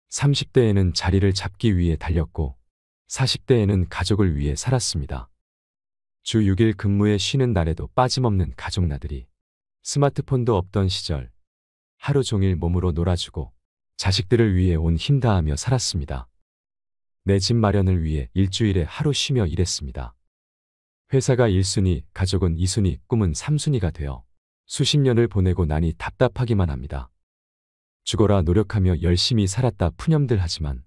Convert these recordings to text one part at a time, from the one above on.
30대에는 자리를 잡기 위해 달렸고 40대에는 가족을 위해 살았습니다. 주 6일 근무에 쉬는 날에도 빠짐없는 가족 나들이. 스마트폰도 없던 시절 하루 종일 몸으로 놀아주고 자식들을 위해 온 힘 다하며 살았습니다. 내 집 마련을 위해 일주일에 하루 쉬며 일했습니다. 회사가 1순위, 가족은 2순위, 꿈은 3순위가 되어 수십 년을 보내고 나니 답답하기만 합니다. 죽어라 노력하며 열심히 살았다 푸념들 하지만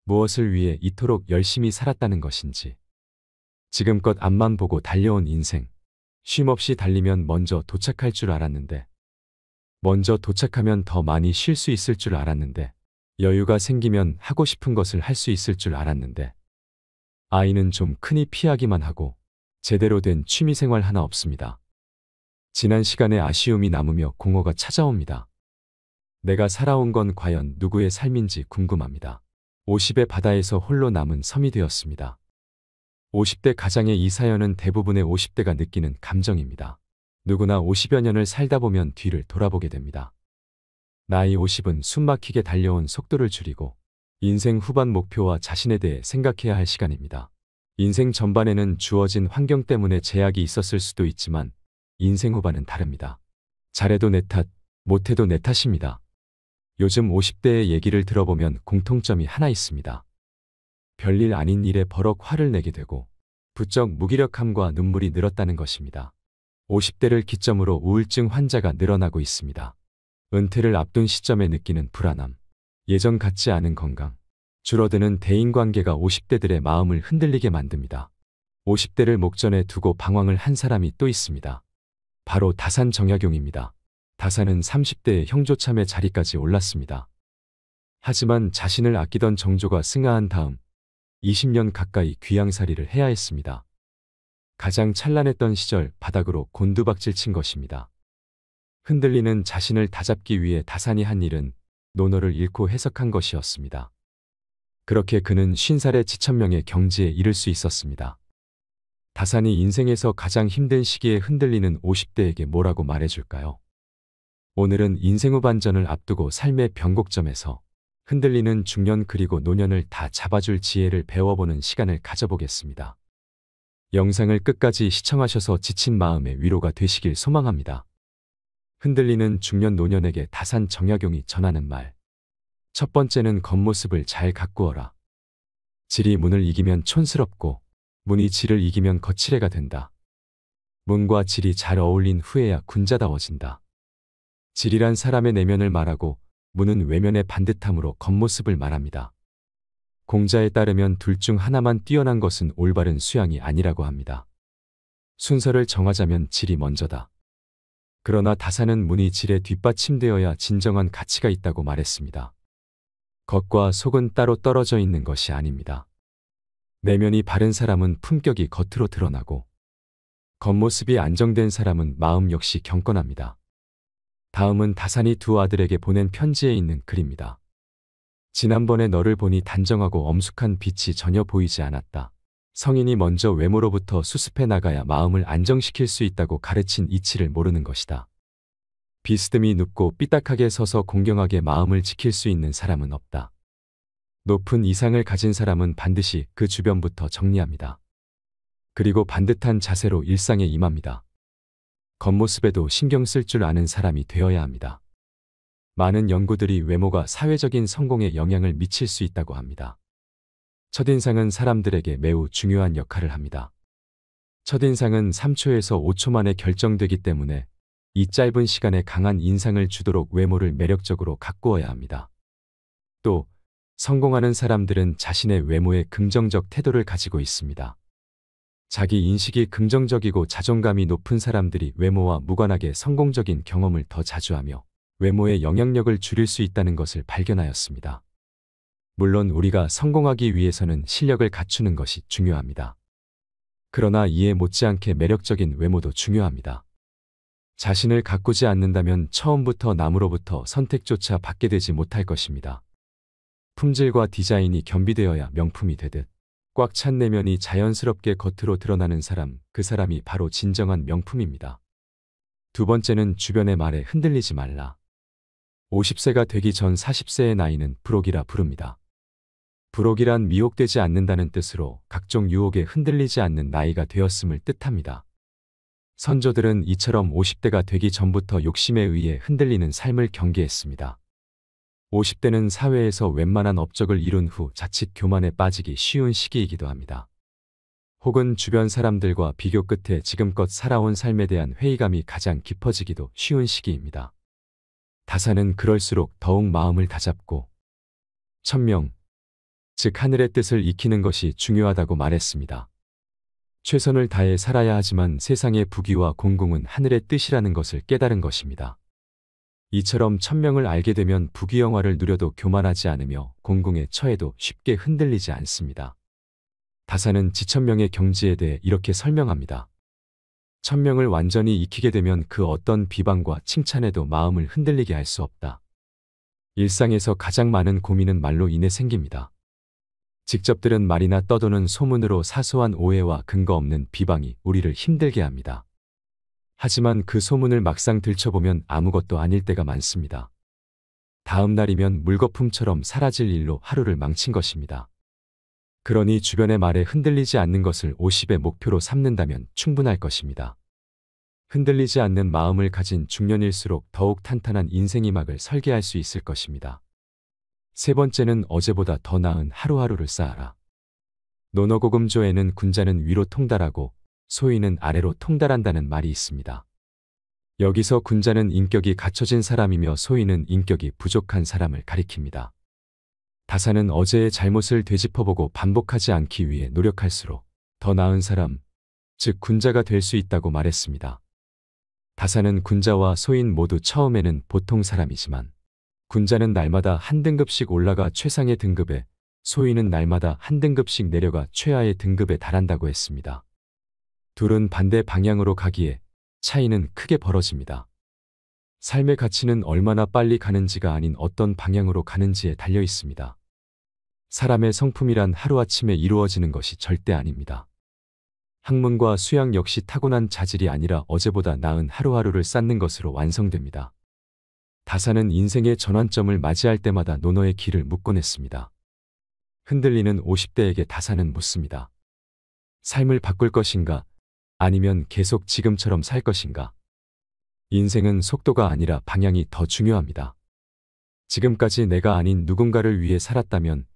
무엇을 위해 이토록 열심히 살았다는 것인지. 지금껏 앞만 보고 달려온 인생. 쉼없이 달리면 먼저 도착할 줄 알았는데, 먼저 도착하면 더 많이 쉴 수 있을 줄 알았는데, 여유가 생기면 하고 싶은 것을 할 수 있을 줄 알았는데, 아이는 좀 크니 피하기만 하고 제대로 된 취미생활 하나 없습니다. 지난 시간에 아쉬움이 남으며 공허가 찾아옵니다. 내가 살아온 건 과연 누구의 삶인지 궁금합니다. 50의 바다에서 홀로 남은 섬이 되었습니다. 50대 가장의 이 사연은 대부분의 50대가 느끼는 감정입니다. 누구나 50여 년을 살다 보면 뒤를 돌아보게 됩니다. 나이 50은 숨막히게 달려온 속도를 줄이고 인생 후반 목표와 자신에 대해 생각해야 할 시간입니다. 인생 전반에는 주어진 환경 때문에 제약이 있었을 수도 있지만 인생 후반은 다릅니다. 잘해도 내 탓, 못해도 내 탓입니다. 요즘 50대의 얘기를 들어보면 공통점이 하나 있습니다. 별일 아닌 일에 버럭 화를 내게 되고 부쩍 무기력함과 눈물이 늘었다는 것입니다. 50대를 기점으로 우울증 환자가 늘어나고 있습니다. 은퇴를 앞둔 시점에 느끼는 불안함, 예전 같지 않은 건강, 줄어드는 대인관계가 50대들의 마음을 흔들리게 만듭니다. 50대를 목전에 두고 방황을 한 사람이 또 있습니다. 바로 다산 정약용입니다. 다산은 30대의 형조참의 자리까지 올랐습니다. 하지만 자신을 아끼던 정조가 승하한 다음 20년 가까이 귀양살이를 해야 했습니다. 가장 찬란했던 시절 바닥으로 곤두박질 친 것입니다. 흔들리는 자신을 다잡기 위해 다산이 한 일은 논어를 잃고 해석한 것이었습니다. 그렇게 그는 50살의 지천명의 경지에 이를 수 있었습니다. 다산이 인생에서 가장 힘든 시기에 흔들리는 50대에게 뭐라고 말해줄까요? 오늘은 인생 후반전을 앞두고 삶의 변곡점에서 흔들리는 중년 그리고 노년을 다 잡아줄 지혜를 배워보는 시간을 가져보겠습니다. 영상을 끝까지 시청하셔서 지친 마음에 위로가 되시길 소망합니다. 흔들리는 중년 노년에게 다산 정약용이 전하는 말. 첫 번째는 겉모습을 잘 가꾸어라. 질이 문을 이기면 촌스럽고 문이 질을 이기면 거칠애가 된다. 문과 질이 잘 어울린 후에야 군자다워진다. 질이란 사람의 내면을 말하고 문은 외면의 반듯함으로 겉모습을 말합니다. 공자에 따르면 둘 중 하나만 뛰어난 것은 올바른 수양이 아니라고 합니다. 순서를 정하자면 질이 먼저다. 그러나 다산은 문이 질에 뒷받침되어야 진정한 가치가 있다고 말했습니다. 겉과 속은 따로 떨어져 있는 것이 아닙니다. 내면이 바른 사람은 품격이 겉으로 드러나고 겉모습이 안정된 사람은 마음 역시 경건합니다. 다음은 다산이 두 아들에게 보낸 편지에 있는 글입니다. 지난번에 너를 보니 단정하고 엄숙한 빛이 전혀 보이지 않았다. 성인이 먼저 외모로부터 수습해 나가야 마음을 안정시킬 수 있다고 가르친 이치를 모르는 것이다. 비스듬히 눕고 삐딱하게 서서 공경하게 마음을 지킬 수 있는 사람은 없다. 높은 이상을 가진 사람은 반드시 그 주변부터 정리합니다. 그리고 반듯한 자세로 일상에 임합니다. 겉모습에도 신경 쓸 줄 아는 사람이 되어야 합니다. 많은 연구들이 외모가 사회적인 성공에 영향을 미칠 수 있다고 합니다. 첫인상은 사람들에게 매우 중요한 역할을 합니다. 첫인상은 3초에서 5초 만에 결정되기 때문에 이 짧은 시간에 강한 인상을 주도록 외모를 매력적으로 가꾸어야 합니다. 또 성공하는 사람들은 자신의 외모에 긍정적 태도를 가지고 있습니다. 자기 인식이 긍정적이고 자존감이 높은 사람들이 외모와 무관하게 성공적인 경험을 더 자주 하며 외모의 영향력을 줄일 수 있다는 것을 발견하였습니다. 물론 우리가 성공하기 위해서는 실력을 갖추는 것이 중요합니다. 그러나 이에 못지않게 매력적인 외모도 중요합니다. 자신을 가꾸지 않는다면 처음부터 남으로부터 선택조차 받게 되지 못할 것입니다. 품질과 디자인이 겸비되어야 명품이 되듯 꽉 찬 내면이 자연스럽게 겉으로 드러나는 사람, 그 사람이 바로 진정한 명품입니다. 두 번째는 주변의 말에 흔들리지 말라. 50세가 되기 전 40세의 나이는 불옥이라 부릅니다. 불옥이란 미혹되지 않는다는 뜻으로 각종 유혹에 흔들리지 않는 나이가 되었음을 뜻합니다. 선조들은 이처럼 50대가 되기 전부터 욕심에 의해 흔들리는 삶을 경계했습니다. 50대는 사회에서 웬만한 업적을 이룬 후 자칫 교만에 빠지기 쉬운 시기이기도 합니다. 혹은 주변 사람들과 비교 끝에 지금껏 살아온 삶에 대한 회의감이 가장 깊어지기도 쉬운 시기입니다. 다사는 그럴수록 더욱 마음을 다잡고 천명, 즉 하늘의 뜻을 익히는 것이 중요하다고 말했습니다. 최선을 다해 살아야 하지만 세상의 부귀와 공공은 하늘의 뜻이라는 것을 깨달은 것입니다. 이처럼 천명을 알게 되면 부귀영화를 누려도 교만하지 않으며 공공에 처해도 쉽게 흔들리지 않습니다. 다사는 지천명의 경지에 대해 이렇게 설명합니다. 천명을 완전히 익히게 되면 그 어떤 비방과 칭찬에도 마음을 흔들리게 할 수 없다. 일상에서 가장 많은 고민은 말로 인해 생깁니다. 직접 들은 말이나 떠도는 소문으로 사소한 오해와 근거 없는 비방이 우리를 힘들게 합니다. 하지만 그 소문을 막상 들춰보면 아무것도 아닐 때가 많습니다. 다음 날이면 물거품처럼 사라질 일로 하루를 망친 것입니다. 그러니 주변의 말에 흔들리지 않는 것을 50의 목표로 삼는다면 충분할 것입니다. 흔들리지 않는 마음을 가진 중년일수록 더욱 탄탄한 인생이막을 설계할 수 있을 것입니다. 세 번째는 어제보다 더 나은 하루하루를 쌓아라. 논어고금조에는 군자는 위로 통달하고 소인은 아래로 통달한다는 말이 있습니다. 여기서 군자는 인격이 갖춰진 사람이며 소인은 인격이 부족한 사람을 가리킵니다. 다사는 어제의 잘못을 되짚어보고 반복하지 않기 위해 노력할수록 더 나은 사람, 즉 군자가 될 수 있다고 말했습니다. 다사는 군자와 소인 모두 처음에는 보통 사람이지만 군자는 날마다 한 등급씩 올라가 최상의 등급에, 소인은 날마다 한 등급씩 내려가 최하의 등급에 달한다고 했습니다. 둘은 반대 방향으로 가기에 차이는 크게 벌어집니다. 삶의 가치는 얼마나 빨리 가는지가 아닌 어떤 방향으로 가는지에 달려 있습니다. 사람의 성품이란 하루아침에 이루어지는 것이 절대 아닙니다. 학문과 수양 역시 타고난 자질이 아니라 어제보다 나은 하루하루를 쌓는 것으로 완성됩니다. 다사는 인생의 전환점을 맞이할 때마다 논어의 길을 묻곤 했습니다. 흔들리는 50대에게 다사는 묻습니다. 삶을 바꿀 것인가? 아니면 계속 지금처럼 살 것인가? 인생은 속도가 아니라 방향이 더 중요합니다. 지금까지 내가 아닌 누군가를 위해 살았다면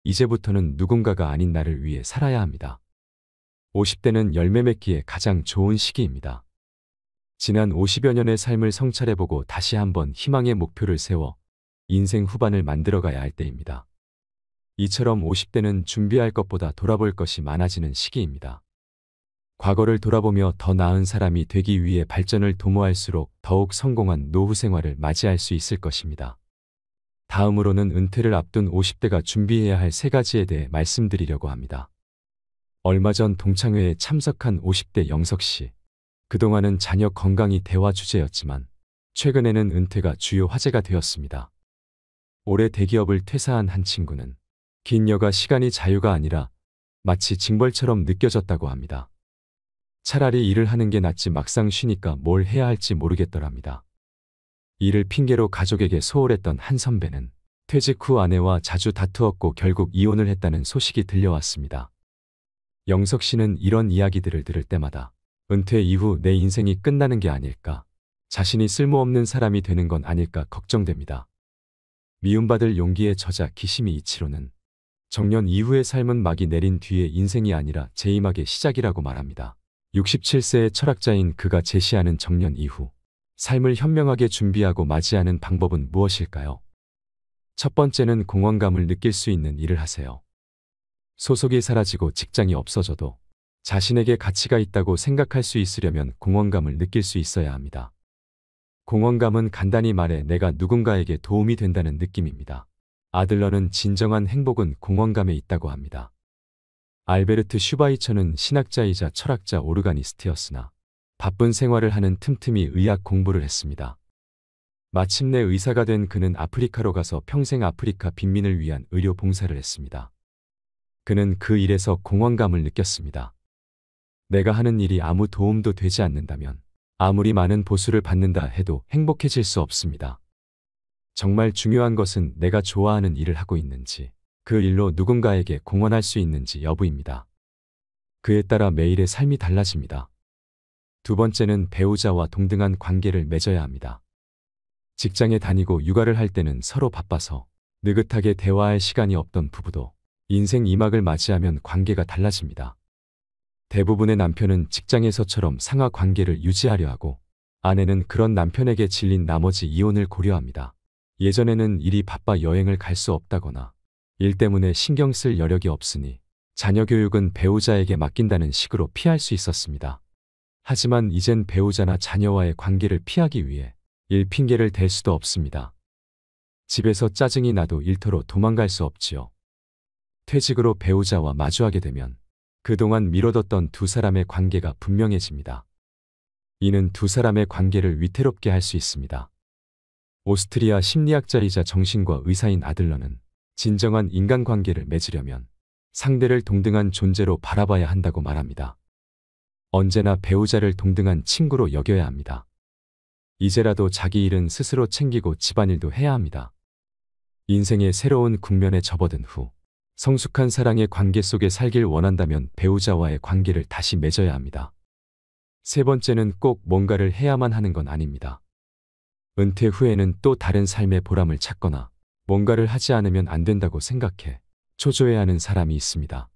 이제부터는 누군가가 아닌 나를 위해 살아야 합니다. 50대는 열매 맺기에 가장 좋은 시기입니다. 지난 50여 년의 삶을 성찰해보고 다시 한번 희망의 목표를 세워 인생 후반을 만들어가야 할 때입니다. 이처럼 50대는 준비할 것보다 돌아볼 것이 많아지는 시기입니다. 과거를 돌아보며 더 나은 사람이 되기 위해 발전을 도모할수록 더욱 성공한 노후 생활을 맞이할 수 있을 것입니다. 다음으로는 은퇴를 앞둔 50대가 준비해야 할 3가지에 대해 말씀드리려고 합니다. 얼마 전 동창회에 참석한 50대 영석 씨. 그동안은 자녀 건강이 대화 주제였지만 최근에는 은퇴가 주요 화제가 되었습니다. 올해 대기업을 퇴사한 한 친구는 긴 여가 시간이 자유가 아니라 마치 징벌처럼 느껴졌다고 합니다. 차라리 일을 하는 게 낫지 막상 쉬니까 뭘 해야 할지 모르겠더랍니다. 일을 핑계로 가족에게 소홀했던 한 선배는 퇴직 후 아내와 자주 다투었고 결국 이혼을 했다는 소식이 들려왔습니다. 영석 씨는 이런 이야기들을 들을 때마다 은퇴 이후 내 인생이 끝나는 게 아닐까, 자신이 쓸모없는 사람이 되는 건 아닐까 걱정됩니다. 미움받을 용기의 저자 기시미 이치로는 정년 이후의 삶은 막이 내린 뒤의 인생이 아니라 재임하의 시작이라고 말합니다. 67세의 철학자인 그가 제시하는 정년 이후 삶을 현명하게 준비하고 맞이하는 방법은 무엇일까요? 첫 번째는 공허감을 느낄 수 있는 일을 하세요. 소속이 사라지고 직장이 없어져도 자신에게 가치가 있다고 생각할 수 있으려면 공허감을 느낄 수 있어야 합니다. 공허감은 간단히 말해 내가 누군가에게 도움이 된다는 느낌입니다. 아들러는 진정한 행복은 공허감에 있다고 합니다. 알베르트 슈바이처는 신학자이자 철학자 오르가니스트였으나 바쁜 생활을 하는 틈틈이 의학 공부를 했습니다. 마침내 의사가 된 그는 아프리카로 가서 평생 아프리카 빈민을 위한 의료 봉사를 했습니다. 그는 그 일에서 공허감을 느꼈습니다. 내가 하는 일이 아무 도움도 되지 않는다면 아무리 많은 보수를 받는다 해도 행복해질 수 없습니다. 정말 중요한 것은 내가 좋아하는 일을 하고 있는지, 그 일로 누군가에게 공헌할 수 있는지 여부입니다. 그에 따라 매일의 삶이 달라집니다. 두 번째는 배우자와 동등한 관계를 맺어야 합니다. 직장에 다니고 육아를 할 때는 서로 바빠서 느긋하게 대화할 시간이 없던 부부도 인생 2막을 맞이하면 관계가 달라집니다. 대부분의 남편은 직장에서처럼 상하 관계를 유지하려 하고, 아내는 그런 남편에게 질린 나머지 이혼을 고려합니다. 예전에는 일이 바빠 여행을 갈 수 없다거나 일 때문에 신경 쓸 여력이 없으니 자녀 교육은 배우자에게 맡긴다는 식으로 피할 수 있었습니다. 하지만 이젠 배우자나 자녀와의 관계를 피하기 위해 일 핑계를 댈 수도 없습니다. 집에서 짜증이 나도 일터로 도망갈 수 없지요. 퇴직으로 배우자와 마주하게 되면 그동안 미뤄뒀던 두 사람의 관계가 분명해집니다. 이는 두 사람의 관계를 위태롭게 할 수 있습니다. 오스트리아 심리학자이자 정신과 의사인 아들러는 진정한 인간관계를 맺으려면 상대를 동등한 존재로 바라봐야 한다고 말합니다. 언제나 배우자를 동등한 친구로 여겨야 합니다. 이제라도 자기 일은 스스로 챙기고 집안일도 해야 합니다. 인생의 새로운 국면에 접어든 후 성숙한 사랑의 관계 속에 살길 원한다면 배우자와의 관계를 다시 맺어야 합니다. 세 번째는 꼭 뭔가를 해야만 하는 건 아닙니다. 은퇴 후에는 또 다른 삶의 보람을 찾거나 뭔가를 하지 않으면 안 된다고 생각해 초조해하는 사람이 있습니다.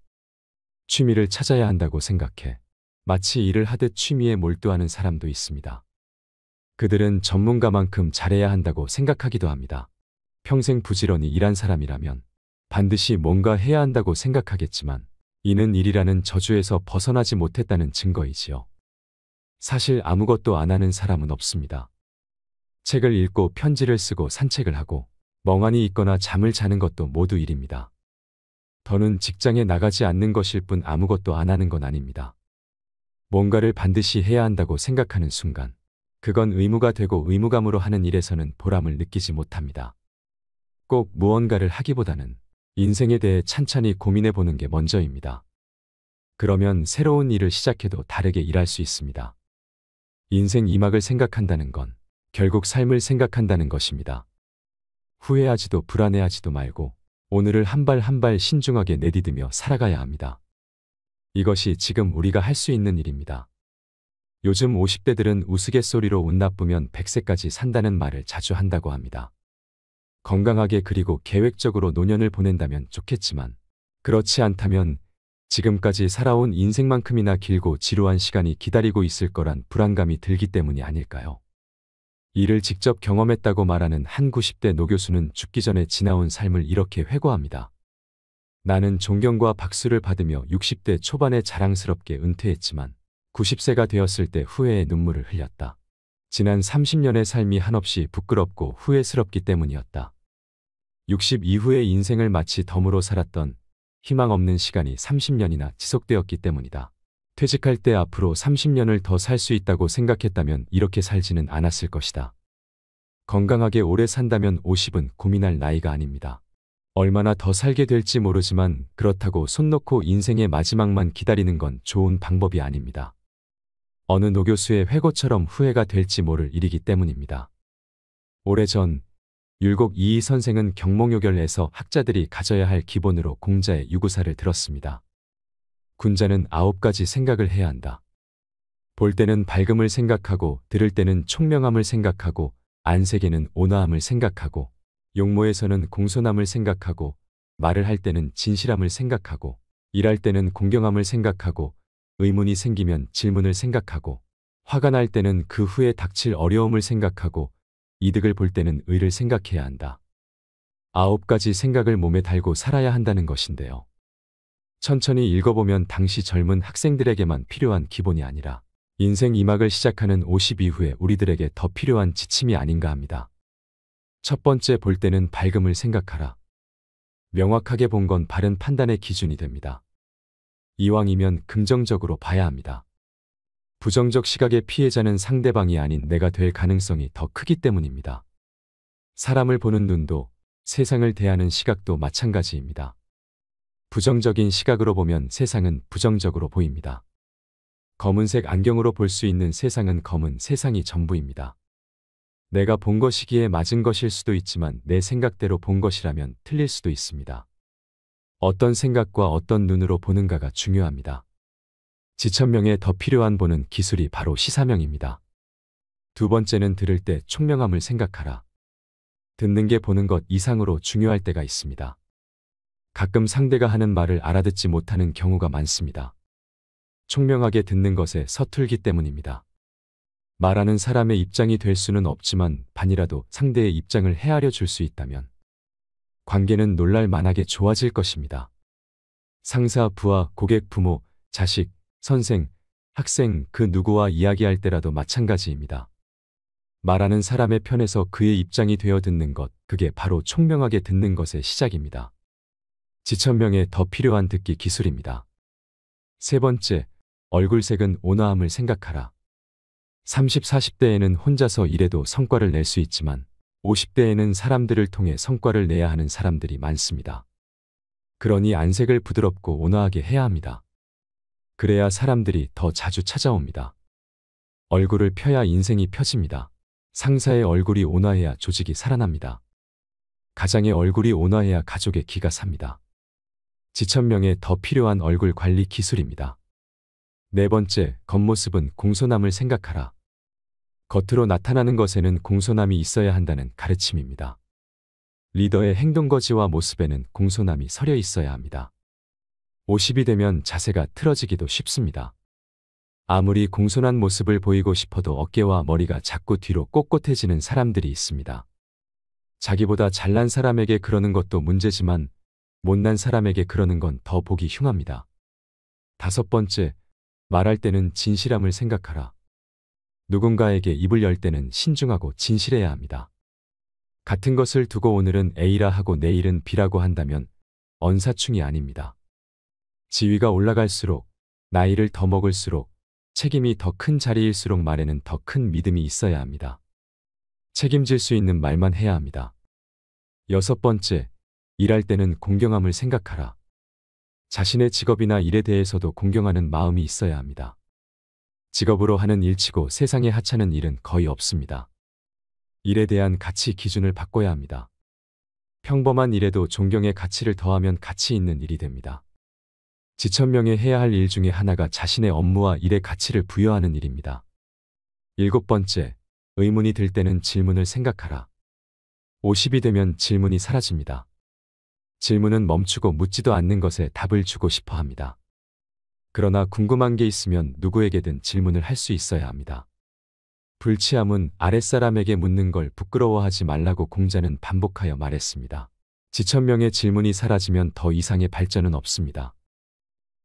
취미를 찾아야 한다고 생각해 마치 일을 하듯 취미에 몰두하는 사람도 있습니다. 그들은 전문가만큼 잘해야 한다고 생각하기도 합니다. 평생 부지런히 일한 사람이라면 반드시 뭔가 해야 한다고 생각하겠지만 이는 일이라는 저주에서 벗어나지 못했다는 증거이지요. 사실 아무것도 안 하는 사람은 없습니다. 책을 읽고 편지를 쓰고 산책을 하고 멍하니 있거나 잠을 자는 것도 모두 일입니다. 더는 직장에 나가지 않는 것일 뿐 아무것도 안 하는 건 아닙니다. 뭔가를 반드시 해야 한다고 생각하는 순간 그건 의무가 되고 의무감으로 하는 일에서는 보람을 느끼지 못합니다. 꼭 무언가를 하기보다는 인생에 대해 찬찬히 고민해 보는 게 먼저입니다. 그러면 새로운 일을 시작해도 다르게 일할 수 있습니다. 인생 2막을 생각한다는 건 결국 삶을 생각한다는 것입니다. 후회하지도 불안해하지도 말고 오늘을 한 발 한 발 신중하게 내디디며 살아가야 합니다. 이것이 지금 우리가 할 수 있는 일입니다. 요즘 50대들은 우스갯소리로 운 나쁘면 100세까지 산다는 말을 자주 한다고 합니다. 건강하게 그리고 계획적으로 노년을 보낸다면 좋겠지만 그렇지 않다면 지금까지 살아온 인생만큼이나 길고 지루한 시간이 기다리고 있을 거란 불안감이 들기 때문이 아닐까요? 이를 직접 경험했다고 말하는 한 90대 노교수는 죽기 전에 지나온 삶을 이렇게 회고합니다. 나는 존경과 박수를 받으며 60대 초반에 자랑스럽게 은퇴했지만 90세가 되었을 때 후회의 눈물을 흘렸다. 지난 30년의 삶이 한없이 부끄럽고 후회스럽기 때문이었다. 60 이후의 인생을 마치 덤으로 살았던 희망 없는 시간이 30년이나 지속되었기 때문이다. 퇴직할 때 앞으로 30년을 더 살 수 있다고 생각했다면 이렇게 살지는 않았을 것이다. 건강하게 오래 산다면 50은 고민할 나이가 아닙니다. 얼마나 더 살게 될지 모르지만 그렇다고 손 놓고 인생의 마지막만 기다리는 건 좋은 방법이 아닙니다. 어느 노교수의 회고처럼 후회가 될지 모를 일이기 때문입니다. 오래전 율곡 이이 선생은 경몽요결에서 학자들이 가져야 할 기본으로 공자의 유구사를 들었습니다. 군자는 9가지 생각을 해야 한다. 볼 때는 밝음을 생각하고, 들을 때는 총명함을 생각하고, 안색에는 온화함을 생각하고, 용모에서는 공손함을 생각하고, 말을 할 때는 진실함을 생각하고, 일할 때는 공경함을 생각하고, 의문이 생기면 질문을 생각하고, 화가 날 때는 그 후에 닥칠 어려움을 생각하고, 이득을 볼 때는 의를 생각해야 한다. 9가지 생각을 몸에 달고 살아야 한다는 것인데요. 천천히 읽어보면 당시 젊은 학생들에게만 필요한 기본이 아니라 인생 2막을 시작하는 50 이후에 우리들에게 더 필요한 지침이 아닌가 합니다. 첫 번째, 볼 때는 밝음을 생각하라. 명확하게 본 건 바른 판단의 기준이 됩니다. 이왕이면 긍정적으로 봐야 합니다. 부정적 시각의 피해자는 상대방이 아닌 내가 될 가능성이 더 크기 때문입니다. 사람을 보는 눈도 세상을 대하는 시각도 마찬가지입니다. 부정적인 시각으로 보면 세상은 부정적으로 보입니다. 검은색 안경으로 볼 수 있는 세상은 검은 세상이 전부입니다. 내가 본 것이기에 맞은 것일 수도 있지만 내 생각대로 본 것이라면 틀릴 수도 있습니다. 어떤 생각과 어떤 눈으로 보는가가 중요합니다. 지천명에 더 필요한 보는 기술이 바로 시사명입니다. 두 번째는 들을 때 총명함을 생각하라. 듣는 게 보는 것 이상으로 중요할 때가 있습니다. 가끔 상대가 하는 말을 알아듣지 못하는 경우가 많습니다. 총명하게 듣는 것에 서툴기 때문입니다. 말하는 사람의 입장이 될 수는 없지만 반이라도 상대의 입장을 헤아려 줄 수 있다면 관계는 놀랄 만하게 좋아질 것입니다. 상사, 부하, 고객, 부모, 자식, 선생, 학생 그 누구와 이야기할 때라도 마찬가지입니다. 말하는 사람의 편에서 그의 입장이 되어 듣는 것, 그게 바로 총명하게 듣는 것의 시작입니다. 지천명에 더 필요한 듣기 기술입니다. 세 번째, 얼굴색은 온화함을 생각하라. 30, 40대에는 혼자서 일해도 성과를 낼 수 있지만 50대에는 사람들을 통해 성과를 내야 하는 사람들이 많습니다. 그러니 안색을 부드럽고 온화하게 해야 합니다. 그래야 사람들이 더 자주 찾아옵니다. 얼굴을 펴야 인생이 펴집니다. 상사의 얼굴이 온화해야 조직이 살아납니다. 가장의 얼굴이 온화해야 가족의 기가 삽니다. 지천명에 더 필요한 얼굴 관리 기술입니다. 네 번째, 겉모습은 공손함을 생각하라. 겉으로 나타나는 것에는 공손함이 있어야 한다는 가르침입니다. 리더의 행동거지와 모습에는 공손함이 서려 있어야 합니다. 50이 되면 자세가 틀어지기도 쉽습니다. 아무리 공손한 모습을 보이고 싶어도 어깨와 머리가 자꾸 뒤로 꼿꼿해지는 사람들이 있습니다. 자기보다 잘난 사람에게 그러는 것도 문제지만 못난 사람에게 그러는 건 더 보기 흉합니다. 다섯 번째, 말할 때는 진실함을 생각하라. 누군가에게 입을 열 때는 신중하고 진실해야 합니다. 같은 것을 두고 오늘은 A라 하고 내일은 B라고 한다면 언사충이 아닙니다. 지위가 올라갈수록, 나이를 더 먹을수록, 책임이 더 큰 자리일수록 말에는 더 큰 믿음이 있어야 합니다. 책임질 수 있는 말만 해야 합니다. 여섯 번째, 일할 때는 공경함을 생각하라. 자신의 직업이나 일에 대해서도 공경하는 마음이 있어야 합니다. 직업으로 하는 일치고 세상에 하찮은 일은 거의 없습니다. 일에 대한 가치 기준을 바꿔야 합니다. 평범한 일에도 존경의 가치를 더하면 가치 있는 일이 됩니다. 지천명에 해야 할 일 중에 하나가 자신의 업무와 일의 가치를 부여하는 일입니다. 일곱 번째, 의문이 들 때는 질문을 생각하라. 50이 되면 질문이 사라집니다. 질문은 멈추고 묻지도 않는 것에 답을 주고 싶어 합니다. 그러나 궁금한 게 있으면 누구에게든 질문을 할 수 있어야 합니다. 불치함은 아랫사람에게 묻는 걸 부끄러워하지 말라고 공자는 반복하여 말했습니다. 지천명의 질문이 사라지면 더 이상의 발전은 없습니다.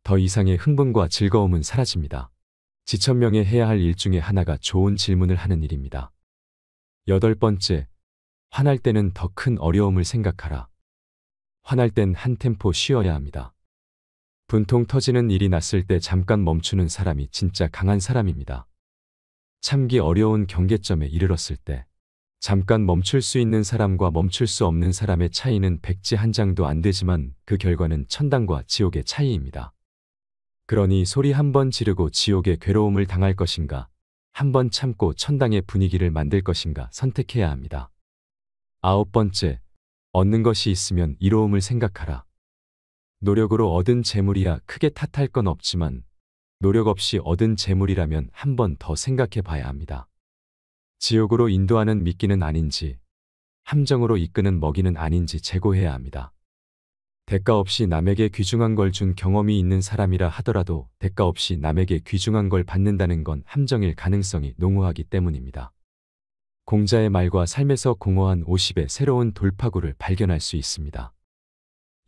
더 이상의 흥분과 즐거움은 사라집니다. 지천명에 해야 할 일 중에 하나가 좋은 질문을 하는 일입니다. 여덟 번째, 화날 때는 더 큰 어려움을 생각하라. 화날 땐 한 템포 쉬어야 합니다. 분통 터지는 일이 났을 때 잠깐 멈추는 사람이 진짜 강한 사람입니다. 참기 어려운 경계점에 이르렀을 때 잠깐 멈출 수 있는 사람과 멈출 수 없는 사람의 차이는 백지 한 장도 안 되지만 그 결과는 천당과 지옥의 차이입니다. 그러니 소리 한 번 지르고 지옥의 괴로움을 당할 것인가, 한 번 참고 천당의 분위기를 만들 것인가 선택해야 합니다. 아홉 번째, 얻는 것이 있으면 이로움을 생각하라. 노력으로 얻은 재물이야 크게 탓할 건 없지만 노력 없이 얻은 재물이라면 한 번 더 생각해 봐야 합니다. 지옥으로 인도하는 미끼는 아닌지, 함정으로 이끄는 먹이는 아닌지 재고해야 합니다. 대가 없이 남에게 귀중한 걸 준 경험이 있는 사람이라 하더라도 대가 없이 남에게 귀중한 걸 받는다는 건 함정일 가능성이 농후하기 때문입니다. 공자의 말과 삶에서 공허한 50의 새로운 돌파구를 발견할 수 있습니다.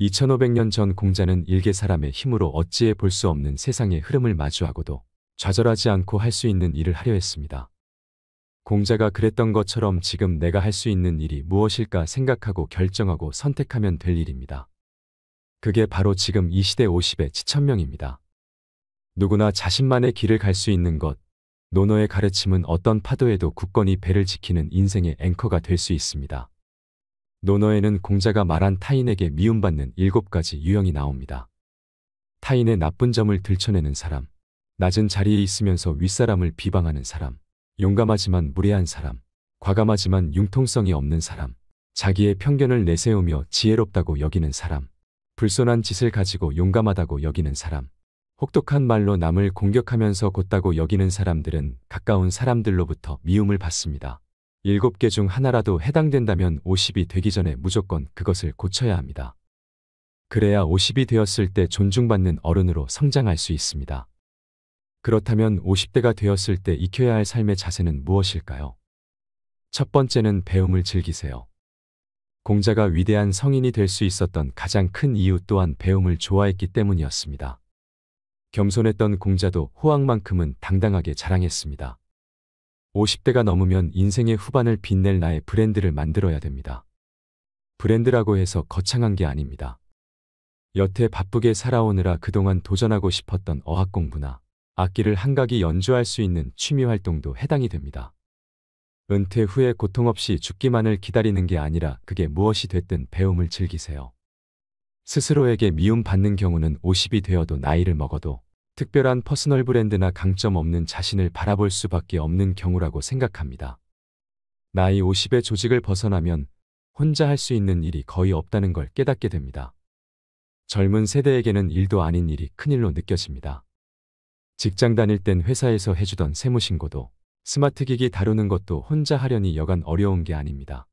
2500년 전 공자는 일개 사람의 힘으로 어찌해 볼 수 없는 세상의 흐름을 마주하고도 좌절하지 않고 할 수 있는 일을 하려 했습니다. 공자가 그랬던 것처럼 지금 내가 할 수 있는 일이 무엇일까 생각하고 결정하고 선택하면 될 일입니다. 그게 바로 지금 이 시대 50의 지천명입니다. 누구나 자신만의 길을 갈 수 있는 것, 노노의 가르침은 어떤 파도에도 굳건히 배를 지키는 인생의 앵커가 될 수 있습니다. 노노에는 공자가 말한 타인에게 미움받는 7가지 유형이 나옵니다. 타인의 나쁜 점을 들춰내는 사람, 낮은 자리에 있으면서 윗사람을 비방하는 사람, 용감하지만 무례한 사람, 과감하지만 융통성이 없는 사람, 자기의 편견을 내세우며 지혜롭다고 여기는 사람, 불손한 짓을 가지고 용감하다고 여기는 사람, 혹독한 말로 남을 공격하면서 곧다고 여기는 사람들은 가까운 사람들로부터 미움을 받습니다. 7개 중 하나라도 해당된다면 50이 되기 전에 무조건 그것을 고쳐야 합니다. 그래야 50이 되었을 때 존중받는 어른으로 성장할 수 있습니다. 그렇다면 50대가 되었을 때 익혀야 할 삶의 자세는 무엇일까요? 첫 번째는 배움을 즐기세요. 공자가 위대한 성인이 될 수 있었던 가장 큰 이유 또한 배움을 좋아했기 때문이었습니다. 겸손했던 공자도 호황만큼은 당당하게 자랑했습니다. 50대가 넘으면 인생의 후반을 빛낼 나의 브랜드를 만들어야 됩니다. 브랜드라고 해서 거창한 게 아닙니다. 여태 바쁘게 살아오느라 그동안 도전하고 싶었던 어학 공부나 악기를 한각이 연주할 수 있는 취미 활동도 해당이 됩니다. 은퇴 후에 고통 없이 죽기만을 기다리는 게 아니라 그게 무엇이 됐든 배움을 즐기세요. 스스로에게 미움받는 경우는 50이 되어도 나이를 먹어도 특별한 퍼스널 브랜드나 강점 없는 자신을 바라볼 수밖에 없는 경우라고 생각합니다. 나이 50의 조직을 벗어나면 혼자 할 수 있는 일이 거의 없다는 걸 깨닫게 됩니다. 젊은 세대에게는 일도 아닌 일이 큰일로 느껴집니다. 직장 다닐 땐 회사에서 해주던 세무신고도 스마트 기기 다루는 것도 혼자 하려니 여간 어려운 게 아닙니다.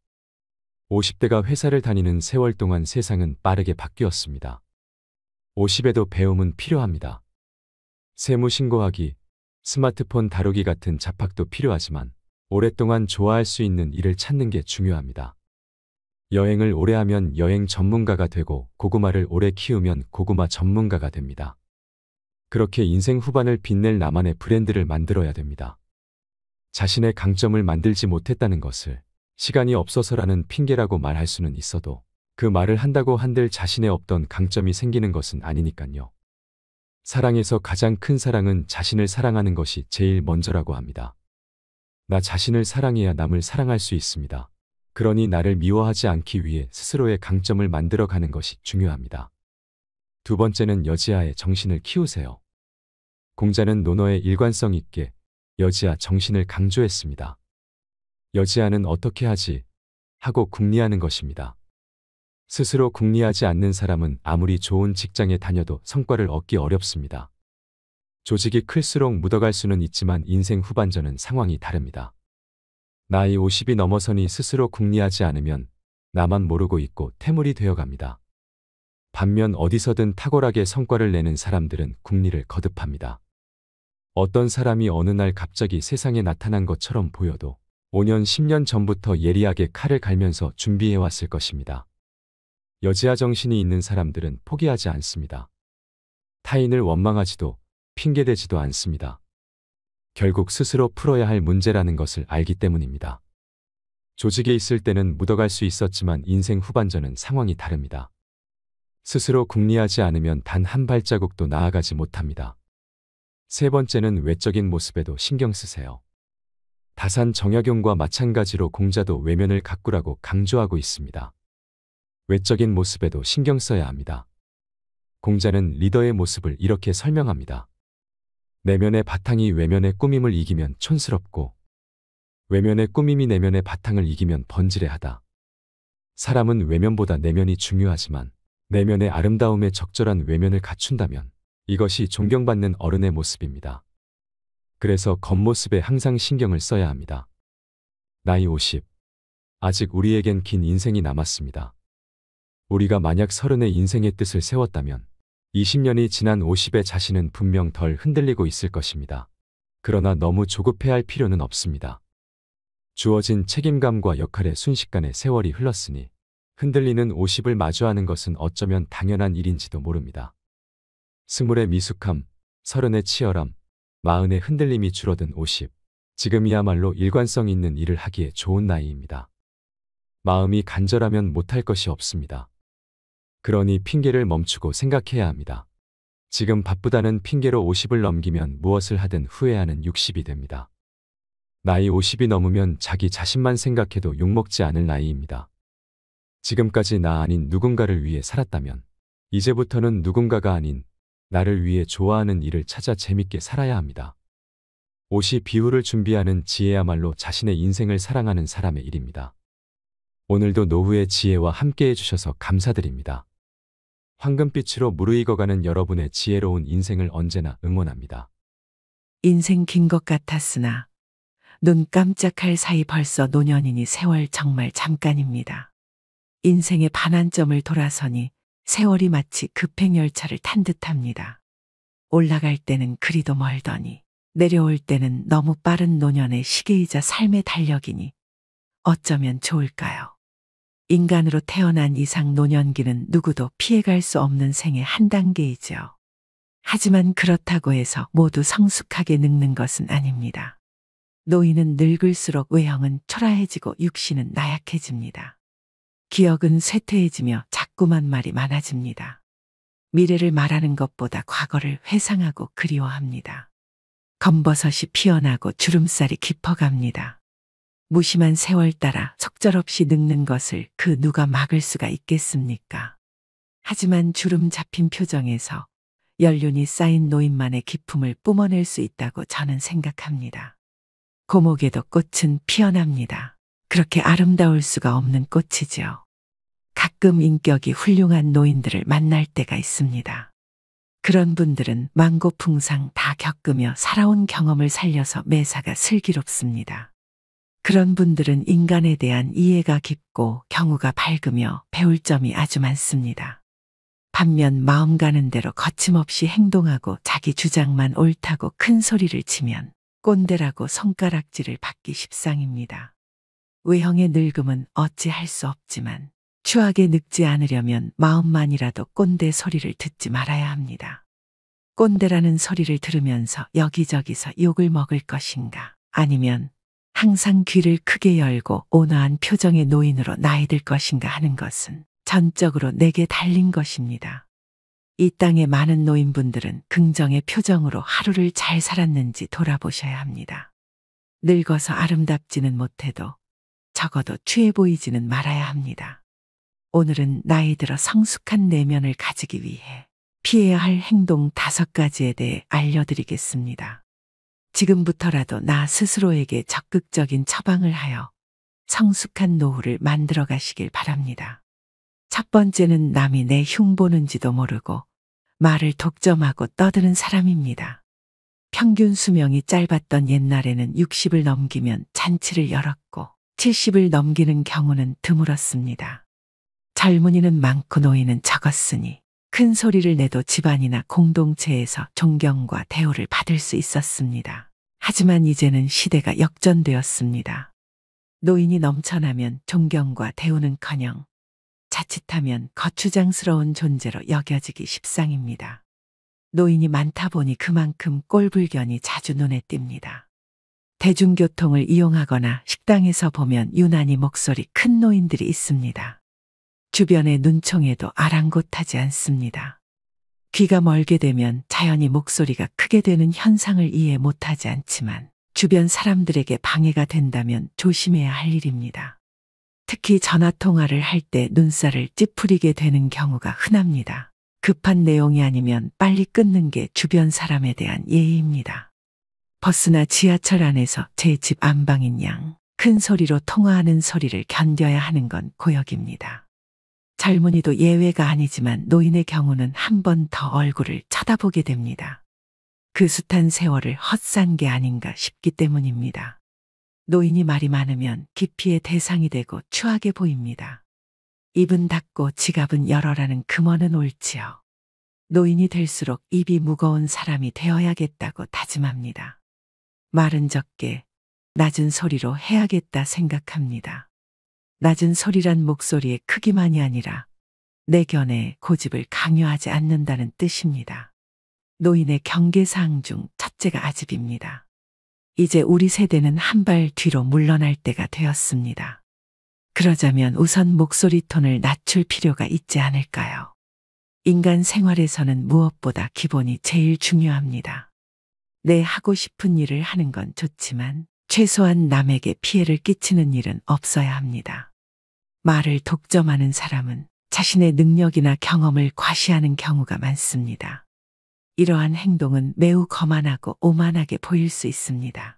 50대가 회사를 다니는 세월 동안 세상은 빠르게 바뀌었습니다. 50에도 배움은 필요합니다. 세무신고하기, 스마트폰 다루기 같은 잡학도 필요하지만 오랫동안 좋아할 수 있는 일을 찾는 게 중요합니다. 여행을 오래 하면 여행 전문가가 되고 고구마를 오래 키우면 고구마 전문가가 됩니다. 그렇게 인생 후반을 빛낼 나만의 브랜드를 만들어야 됩니다. 자신의 강점을 만들지 못했다는 것을 시간이 없어서라는 핑계라고 말할 수는 있어도 그 말을 한다고 한들 자신의 없던 강점이 생기는 것은 아니니까요. 사랑에서 가장 큰 사랑은 자신을 사랑하는 것이 제일 먼저라고 합니다. 나 자신을 사랑해야 남을 사랑할 수 있습니다. 그러니 나를 미워하지 않기 위해 스스로의 강점을 만들어가는 것이 중요합니다. 두 번째는 여지아의 정신을 키우세요. 공자는 논어의 일관성 있게 여지아 정신을 강조했습니다. 여지아는 어떻게 하지? 하고 궁리하는 것입니다. 스스로 궁리하지 않는 사람은 아무리 좋은 직장에 다녀도 성과를 얻기 어렵습니다. 조직이 클수록 묻어갈 수는 있지만 인생 후반전은 상황이 다릅니다. 나이 50이 넘어서니 스스로 궁리하지 않으면 나만 모르고 있고 태물이 되어갑니다. 반면 어디서든 탁월하게 성과를 내는 사람들은 궁리를 거듭합니다. 어떤 사람이 어느 날 갑자기 세상에 나타난 것처럼 보여도 5년, 10년 전부터 예리하게 칼을 갈면서 준비해왔을 것입니다. 여지아 정신이 있는 사람들은 포기하지 않습니다. 타인을 원망하지도 핑계대지도 않습니다. 결국 스스로 풀어야 할 문제라는 것을 알기 때문입니다. 조직에 있을 때는 묻어갈 수 있었지만 인생 후반전은 상황이 다릅니다. 스스로 궁리하지 않으면 단 한 발자국도 나아가지 못합니다. 세 번째는 외적인 모습에도 신경 쓰세요. 다산 정약용과 마찬가지로 공자도 외면을 가꾸라고 강조하고 있습니다. 외적인 모습에도 신경 써야 합니다. 공자는 리더의 모습을 이렇게 설명합니다. 내면의 바탕이 외면의 꾸밈을 이기면 촌스럽고 외면의 꾸밈이 내면의 바탕을 이기면 번지레하다. 사람은 외면보다 내면이 중요하지만 내면의 아름다움에 적절한 외면을 갖춘다면 이것이 존경받는 어른의 모습입니다. 그래서 겉모습에 항상 신경을 써야 합니다. 나이 50. 아직 우리에겐 긴 인생이 남았습니다. 우리가 만약 30의 인생의 뜻을 세웠다면 20년이 지난 50의 자신은 분명 덜 흔들리고 있을 것입니다. 그러나 너무 조급해할 필요는 없습니다. 주어진 책임감과 역할에 순식간에 세월이 흘렀으니 흔들리는 50을 마주하는 것은 어쩌면 당연한 일인지도 모릅니다. 20의 미숙함, 30의 치열함, 40의 흔들림이 줄어든 50. 지금이야말로 일관성 있는 일을 하기에 좋은 나이입니다. 마음이 간절하면 못할 것이 없습니다. 그러니 핑계를 멈추고 생각해야 합니다. 지금 바쁘다는 핑계로 50을 넘기면 무엇을 하든 후회하는 60이 됩니다. 나이 50이 넘으면 자기 자신만 생각해도 욕먹지 않을 나이입니다. 지금까지 나 아닌 누군가를 위해 살았다면 이제부터는 누군가가 아닌 나를 위해 좋아하는 일을 찾아 재밌게 살아야 합니다. 옷이 비후를 준비하는 지혜야말로 자신의 인생을 사랑하는 사람의 일입니다. 오늘도 노후의 지혜와 함께 해주셔서 감사드립니다. 황금빛으로 무르익어가는 여러분의 지혜로운 인생을 언제나 응원합니다. 인생 긴 것 같았으나 눈 깜짝할 사이 벌써 노년이니 세월 정말 잠깐입니다. 인생의 반환점을 돌아서니 세월이 마치 급행열차를 탄 듯합니다. 올라갈 때는 그리도 멀더니 내려올 때는 너무 빠른 노년의 시계이자 삶의 달력이니 어쩌면 좋을까요? 인간으로 태어난 이상 노년기는 누구도 피해갈 수 없는 생의 한 단계이죠. 하지만 그렇다고 해서 모두 성숙하게 늙는 것은 아닙니다. 노인은 늙을수록 외형은 초라해지고 육신은 나약해집니다. 기억은 쇠퇴해지며 자꾸만 말이 많아집니다. 미래를 말하는 것보다 과거를 회상하고 그리워합니다. 검버섯이 피어나고 주름살이 깊어갑니다. 무심한 세월 따라 속절없이 늙는 것을 그 누가 막을 수가 있겠습니까? 하지만 주름 잡힌 표정에서 연륜이 쌓인 노인만의 기품을 뿜어낼 수 있다고 저는 생각합니다. 고목에도 꽃은 피어납니다. 그렇게 아름다울 수가 없는 꽃이죠. 가끔 인격이 훌륭한 노인들을 만날 때가 있습니다. 그런 분들은 만고풍상 다 겪으며 살아온 경험을 살려서 매사가 슬기롭습니다. 그런 분들은 인간에 대한 이해가 깊고 경우가 밝으며 배울 점이 아주 많습니다. 반면 마음 가는 대로 거침없이 행동하고 자기 주장만 옳다고 큰 소리를 치면 꼰대라고 손가락질을 받기 십상입니다. 외형의 늙음은 어찌할 수 없지만 추하게 늙지 않으려면 마음만이라도 꼰대 소리를 듣지 말아야 합니다. 꼰대라는 소리를 들으면서 여기저기서 욕을 먹을 것인가, 아니면 항상 귀를 크게 열고 온화한 표정의 노인으로 나이 들 것인가 하는 것은 전적으로 내게 달린 것입니다. 이 땅의 많은 노인분들은 긍정의 표정으로 하루를 잘 살았는지 돌아보셔야 합니다. 늙어서 아름답지는 못해도 적어도 취해 보이지는 말아야 합니다. 오늘은 나이 들어 성숙한 내면을 가지기 위해 피해야 할 행동 5가지에 대해 알려드리겠습니다. 지금부터라도 나 스스로에게 적극적인 처방을 하여 성숙한 노후를 만들어 가시길 바랍니다. 첫 번째는 남이 내 흉보는지도 모르고 말을 독점하고 떠드는 사람입니다. 평균 수명이 짧았던 옛날에는 60을 넘기면 잔치를 열었고 70을 넘기는 경우는 드물었습니다. 젊은이는 많고 노인은 적었으니 큰 소리를 내도 집안이나 공동체에서 존경과 대우를 받을 수 있었습니다. 하지만 이제는 시대가 역전되었습니다. 노인이 넘쳐나면 존경과 대우는커녕 자칫하면 거추장스러운 존재로 여겨지기 십상입니다. 노인이 많다 보니 그만큼 꼴불견이 자주 눈에 띕니다. 대중교통을 이용하거나 식당에서 보면 유난히 목소리 큰 노인들이 있습니다. 주변의 눈총에도 아랑곳하지 않습니다. 귀가 멀게 되면 자연히 목소리가 크게 되는 현상을 이해 못하지 않지만 주변 사람들에게 방해가 된다면 조심해야 할 일입니다. 특히 전화통화를 할 때 눈살을 찌푸리게 되는 경우가 흔합니다. 급한 내용이 아니면 빨리 끊는 게 주변 사람에 대한 예의입니다. 버스나 지하철 안에서 제 집 안방인 양 큰 소리로 통화하는 소리를 견뎌야 하는 건 고역입니다. 젊은이도 예외가 아니지만 노인의 경우는 한 번 더 얼굴을 쳐다보게 됩니다. 그 숱한 세월을 헛산 게 아닌가 싶기 때문입니다. 노인이 말이 많으면 기피의 대상이 되고 추하게 보입니다. 입은 닫고 지갑은 열어라는 금어는 옳지요. 노인이 될수록 입이 무거운 사람이 되어야겠다고 다짐합니다. 말은 적게 낮은 소리로 해야겠다 생각합니다. 낮은 소리란 목소리의 크기만이 아니라 내 견해에 고집을 강요하지 않는다는 뜻입니다. 노인의 경계사항 중 첫째가 아집입니다. 이제 우리 세대는 한 발 뒤로 물러날 때가 되었습니다. 그러자면 우선 목소리 톤을 낮출 필요가 있지 않을까요? 인간 생활에서는 무엇보다 기본이 제일 중요합니다. 내 하고 싶은 일을 하는 건 좋지만 최소한 남에게 피해를 끼치는 일은 없어야 합니다. 말을 독점하는 사람은 자신의 능력이나 경험을 과시하는 경우가 많습니다. 이러한 행동은 매우 거만하고 오만하게 보일 수 있습니다.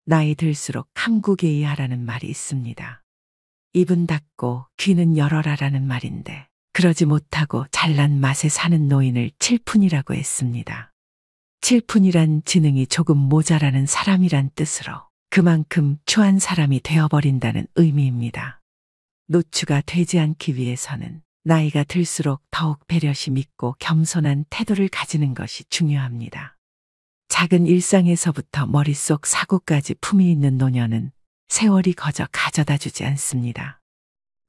나이 들수록 함구개의하라는 말이 있습니다. 입은 닫고 귀는 열어라라는 말인데 그러지 못하고 잘난 맛에 사는 노인을 칠푼이라고 했습니다. 칠푼이란 지능이 조금 모자라는 사람이란 뜻으로 그만큼 추한 사람이 되어버린다는 의미입니다. 노추가 되지 않기 위해서는 나이가 들수록 더욱 배려심 있고 겸손한 태도를 가지는 것이 중요합니다. 작은 일상에서부터 머릿속 사고까지 품이 있는 노년은 세월이 거저 가져다 주지 않습니다.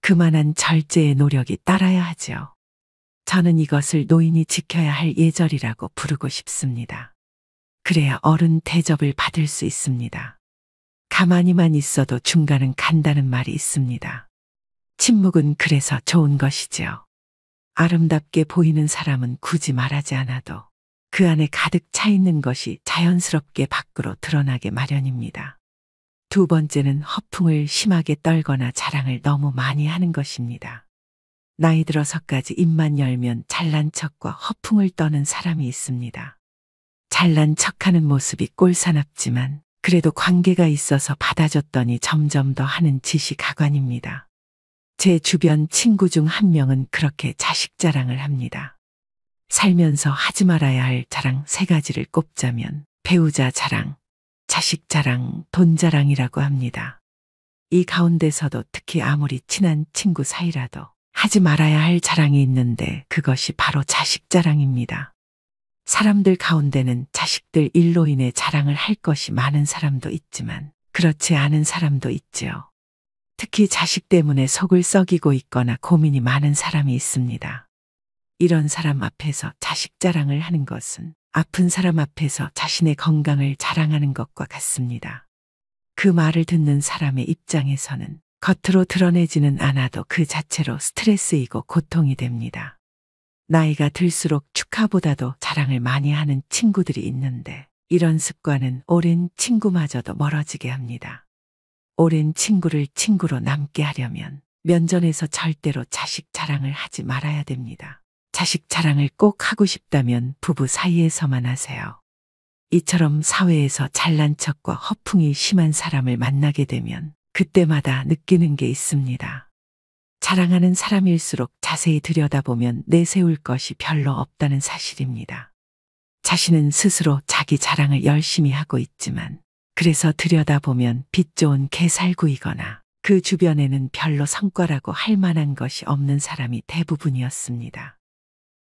그만한 절제의 노력이 따라야 하지요. 저는 이것을 노인이 지켜야 할 예절이라고 부르고 싶습니다. 그래야 어른 대접을 받을 수 있습니다. 가만히만 있어도 중간은 간다는 말이 있습니다. 침묵은 그래서 좋은 것이지요. 아름답게 보이는 사람은 굳이 말하지 않아도 그 안에 가득 차 있는 것이 자연스럽게 밖으로 드러나게 마련입니다. 두 번째는 허풍을 심하게 떨거나 자랑을 너무 많이 하는 것입니다. 나이 들어서까지 입만 열면 잘난 척과 허풍을 떠는 사람이 있습니다. 잘난 척하는 모습이 꼴사납지만 그래도 관계가 있어서 받아줬더니 점점 더 하는 짓이 가관입니다. 제 주변 친구 중 한 명은 그렇게 자식 자랑을 합니다. 살면서 하지 말아야 할 자랑 3가지를 꼽자면 배우자 자랑, 자식 자랑, 돈 자랑이라고 합니다. 이 가운데서도 특히 아무리 친한 친구 사이라도 하지 말아야 할 자랑이 있는데 그것이 바로 자식 자랑입니다. 사람들 가운데는 자식들 일로 인해 자랑을 할 것이 많은 사람도 있지만 그렇지 않은 사람도 있지요. 특히 자식 때문에 속을 썩이고 있거나 고민이 많은 사람이 있습니다. 이런 사람 앞에서 자식 자랑을 하는 것은 아픈 사람 앞에서 자신의 건강을 자랑하는 것과 같습니다. 그 말을 듣는 사람의 입장에서는 겉으로 드러내지는 않아도 그 자체로 스트레스이고 고통이 됩니다. 나이가 들수록 축하보다도 자랑을 많이 하는 친구들이 있는데 이런 습관은 오랜 친구마저도 멀어지게 합니다. 오랜 친구를 친구로 남게 하려면 면전에서 절대로 자식 자랑을 하지 말아야 됩니다. 자식 자랑을 꼭 하고 싶다면 부부 사이에서만 하세요. 이처럼 사회에서 잘난 척과 허풍이 심한 사람을 만나게 되면 그때마다 느끼는 게 있습니다. 자랑하는 사람일수록 자세히 들여다보면 내세울 것이 별로 없다는 사실입니다. 자신은 스스로 자기 자랑을 열심히 하고 있지만 그래서 들여다보면 빛 좋은 개살구이거나 그 주변에는 별로 성과라고 할 만한 것이 없는 사람이 대부분이었습니다.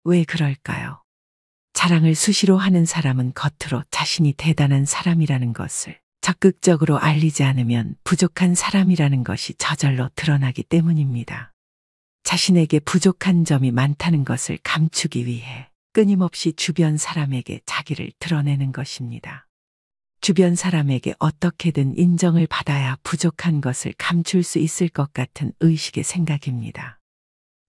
왜 그럴까요? 자랑을 수시로 하는 사람은 겉으로 자신이 대단한 사람이라는 것을 적극적으로 알리지 않으면 부족한 사람이라는 것이 저절로 드러나기 때문입니다. 자신에게 부족한 점이 많다는 것을 감추기 위해 끊임없이 주변 사람에게 자기를 드러내는 것입니다. 주변 사람에게 어떻게든 인정을 받아야 부족한 것을 감출 수 있을 것 같은 의식의 생각입니다.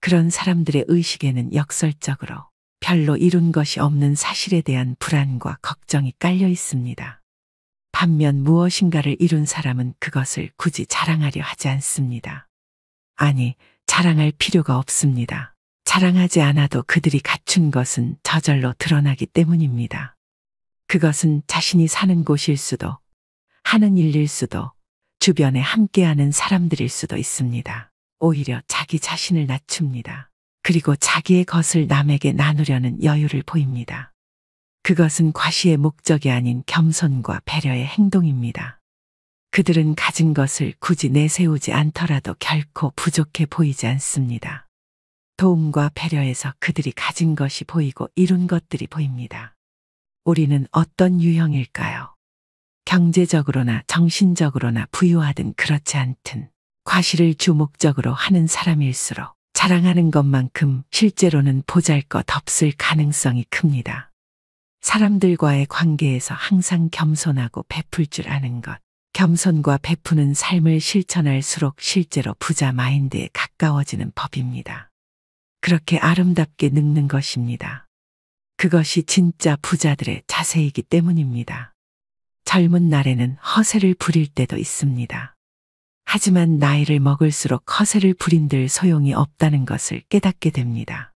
그런 사람들의 의식에는 역설적으로 별로 이룬 것이 없는 사실에 대한 불안과 걱정이 깔려 있습니다. 반면 무엇인가를 이룬 사람은 그것을 굳이 자랑하려 하지 않습니다. 아니, 자랑할 필요가 없습니다. 자랑하지 않아도 그들이 갖춘 것은 저절로 드러나기 때문입니다. 그것은 자신이 사는 곳일 수도, 하는 일일 수도, 주변에 함께하는 사람들일 수도 있습니다. 오히려 자기 자신을 낮춥니다. 그리고 자기의 것을 남에게 나누려는 여유를 보입니다. 그것은 과시의 목적이 아닌 겸손과 배려의 행동입니다. 그들은 가진 것을 굳이 내세우지 않더라도 결코 부족해 보이지 않습니다. 도움과 배려에서 그들이 가진 것이 보이고 이룬 것들이 보입니다. 우리는 어떤 유형일까요? 경제적으로나 정신적으로나 부유하든 그렇지 않든 과시를 주 목적으로 하는 사람일수록 자랑하는 것만큼 실제로는 보잘것없을 가능성이 큽니다. 사람들과의 관계에서 항상 겸손하고 베풀 줄 아는 것, 겸손과 베푸는 삶을 실천할수록 실제로 부자 마인드에 가까워지는 법입니다. 그렇게 아름답게 늙는 것입니다. 그것이 진짜 부자들의 자세이기 때문입니다. 젊은 날에는 허세를 부릴 때도 있습니다. 하지만 나이를 먹을수록 허세를 부린들 소용이 없다는 것을 깨닫게 됩니다.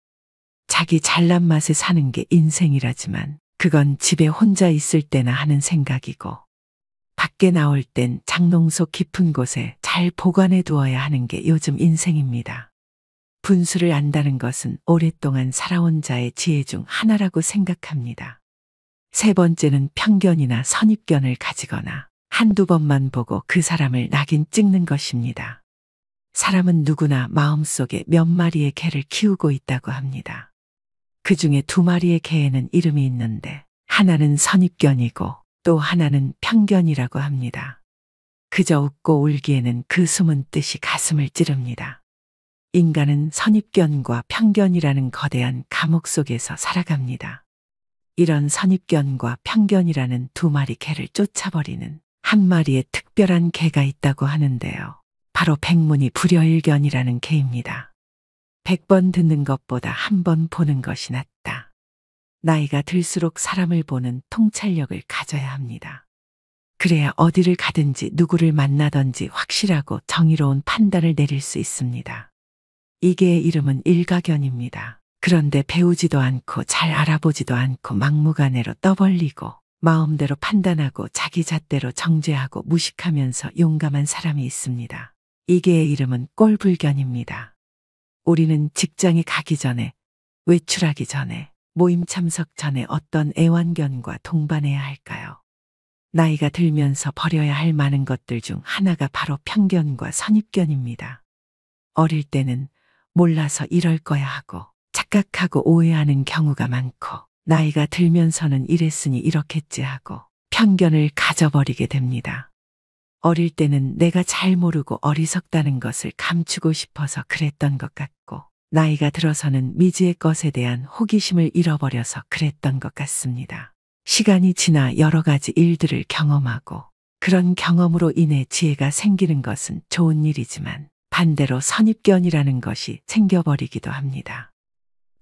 자기 잘난 맛에 사는 게 인생이라지만 그건 집에 혼자 있을 때나 하는 생각이고, 밖에 나올 땐 장롱속 깊은 곳에 잘 보관해 두어야 하는 게 요즘 인생입니다. 분수를 안다는 것은 오랫동안 살아온 자의 지혜 중 하나라고 생각합니다. 세 번째는 편견이나 선입견을 가지거나 한두 번만 보고 그 사람을 낙인 찍는 것입니다. 사람은 누구나 마음속에 몇 마리의 개를 키우고 있다고 합니다. 그 중에 두 마리의 개에는 이름이 있는데 하나는 선입견이고 또 하나는 편견이라고 합니다. 그저 웃고 울기에는 그 숨은 뜻이 가슴을 찌릅니다. 인간은 선입견과 편견이라는 거대한 감옥 속에서 살아갑니다. 이런 선입견과 편견이라는 두 마리 개를 쫓아버리는 한 마리의 특별한 개가 있다고 하는데요. 바로 백문이 불여일견이라는 개입니다. 100번 듣는 것보다 한 번 보는 것이 낫다. 나이가 들수록 사람을 보는 통찰력을 가져야 합니다. 그래야 어디를 가든지 누구를 만나든지 확실하고 정의로운 판단을 내릴 수 있습니다. 이 개의 이름은 일가견입니다. 그런데 배우지도 않고 잘 알아보지도 않고 막무가내로 떠벌리고 마음대로 판단하고 자기 잣대로 정죄하고 무식하면서 용감한 사람이 있습니다. 이 개의 이름은 꼴불견입니다. 우리는 직장에 가기 전에, 외출하기 전에, 모임 참석 전에 어떤 애완견과 동반해야 할까요? 나이가 들면서 버려야 할 많은 것들 중 하나가 바로 편견과 선입견입니다. 어릴 때는 몰라서 이럴 거야 하고 착각하고 오해하는 경우가 많고, 나이가 들면서는 이랬으니 이렇겠지 하고 편견을 가져버리게 됩니다. 어릴 때는 내가 잘 모르고 어리석다는 것을 감추고 싶어서 그랬던 것 같고, 나이가 들어서는 미지의 것에 대한 호기심을 잃어버려서 그랬던 것 같습니다. 시간이 지나 여러 가지 일들을 경험하고 그런 경험으로 인해 지혜가 생기는 것은 좋은 일이지만 반대로 선입견이라는 것이 생겨버리기도 합니다.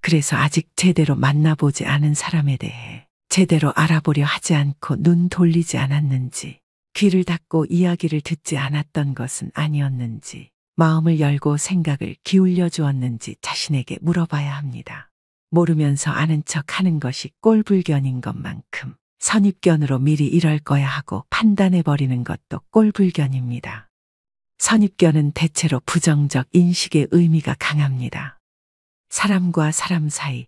그래서 아직 제대로 만나보지 않은 사람에 대해 제대로 알아보려 하지 않고 눈 돌리지 않았는지, 귀를 닫고 이야기를 듣지 않았던 것은 아니었는지, 마음을 열고 생각을 기울여 주었는지 자신에게 물어봐야 합니다. 모르면서 아는 척 하는 것이 꼴불견인 것만큼 선입견으로 미리 이럴 거야 하고 판단해버리는 것도 꼴불견입니다. 선입견은 대체로 부정적 인식의 의미가 강합니다. 사람과 사람 사이,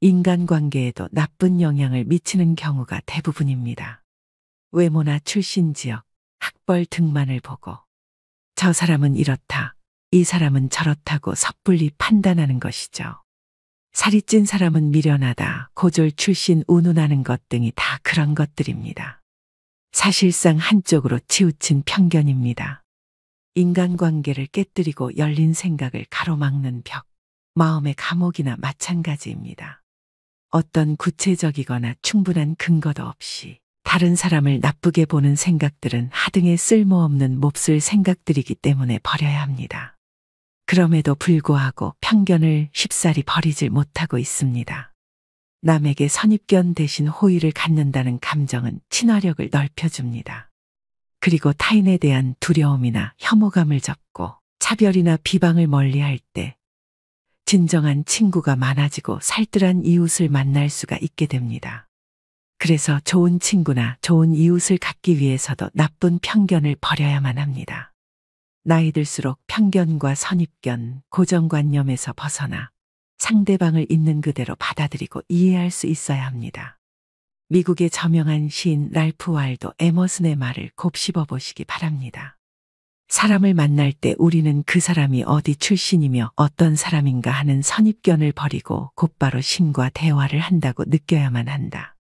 인간관계에도 나쁜 영향을 미치는 경우가 대부분입니다. 외모나 출신 지역, 학벌 등만을 보고 저 사람은 이렇다, 이 사람은 저렇다고 섣불리 판단하는 것이죠. 살이 찐 사람은 미련하다, 고졸 출신 운운하는 것 등이 다 그런 것들입니다. 사실상 한쪽으로 치우친 편견입니다. 인간관계를 깨뜨리고 열린 생각을 가로막는 벽, 마음의 감옥이나 마찬가지입니다. 어떤 구체적이거나 충분한 근거도 없이 다른 사람을 나쁘게 보는 생각들은 하등의 쓸모없는 몹쓸 생각들이기 때문에 버려야 합니다. 그럼에도 불구하고 편견을 쉽사리 버리질 못하고 있습니다. 남에게 선입견 대신 호의를 갖는다는 감정은 친화력을 넓혀줍니다. 그리고 타인에 대한 두려움이나 혐오감을 접고 차별이나 비방을 멀리할 때 진정한 친구가 많아지고 살뜰한 이웃을 만날 수가 있게 됩니다. 그래서 좋은 친구나 좋은 이웃을 갖기 위해서도 나쁜 편견을 버려야만 합니다. 나이 들수록 편견과 선입견, 고정관념에서 벗어나 상대방을 있는 그대로 받아들이고 이해할 수 있어야 합니다. 미국의 저명한 시인 랄프 waldo 에머슨의 말을 곱씹어 보시기 바랍니다. 사람을 만날 때 우리는 그 사람이 어디 출신이며 어떤 사람인가 하는 선입견을 버리고 곧바로 신과 대화를 한다고 느껴야만 한다.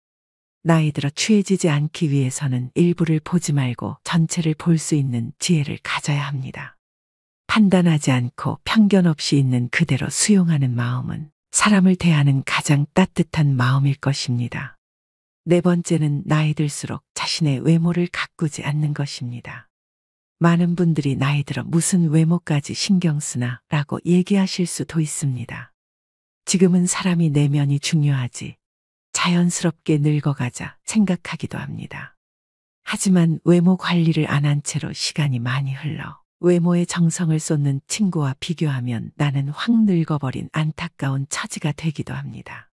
나이 들어 취해지지 않기 위해서는 일부를 보지 말고 전체를 볼 수 있는 지혜를 가져야 합니다. 판단하지 않고 편견 없이 있는 그대로 수용하는 마음은 사람을 대하는 가장 따뜻한 마음일 것입니다. 네 번째는 나이 들수록 자신의 외모를 가꾸지 않는 것입니다. 많은 분들이 나이 들어 무슨 외모까지 신경 쓰나 라고 얘기하실 수도 있습니다. 지금은 사람이 내면이 중요하지, 자연스럽게 늙어가자 생각하기도 합니다. 하지만 외모 관리를 안 한 채로 시간이 많이 흘러 외모에 정성을 쏟는 친구와 비교하면 나는 확 늙어버린 안타까운 처지가 되기도 합니다.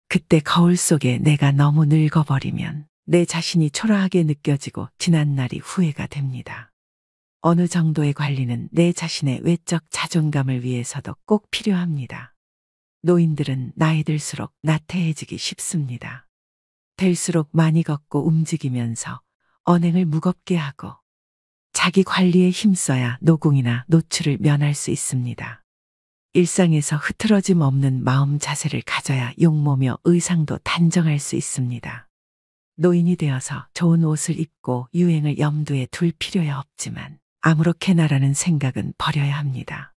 그때 거울 속에 내가 너무 늙어버리면 내 자신이 초라하게 느껴지고 지난 날이 후회가 됩니다. 어느 정도의 관리는 내 자신의 외적 자존감을 위해서도 꼭 필요합니다. 노인들은 나이 들수록 나태해지기 쉽습니다. 될수록 많이 걷고 움직이면서 언행을 무겁게 하고 자기 관리에 힘써야 노공이나 노출을 면할 수 있습니다. 일상에서 흐트러짐 없는 마음 자세를 가져야 용모며 의상도 단정할 수 있습니다. 노인이 되어서 좋은 옷을 입고 유행을 염두에 둘 필요야 없지만 아무렇게나라는 생각은 버려야 합니다.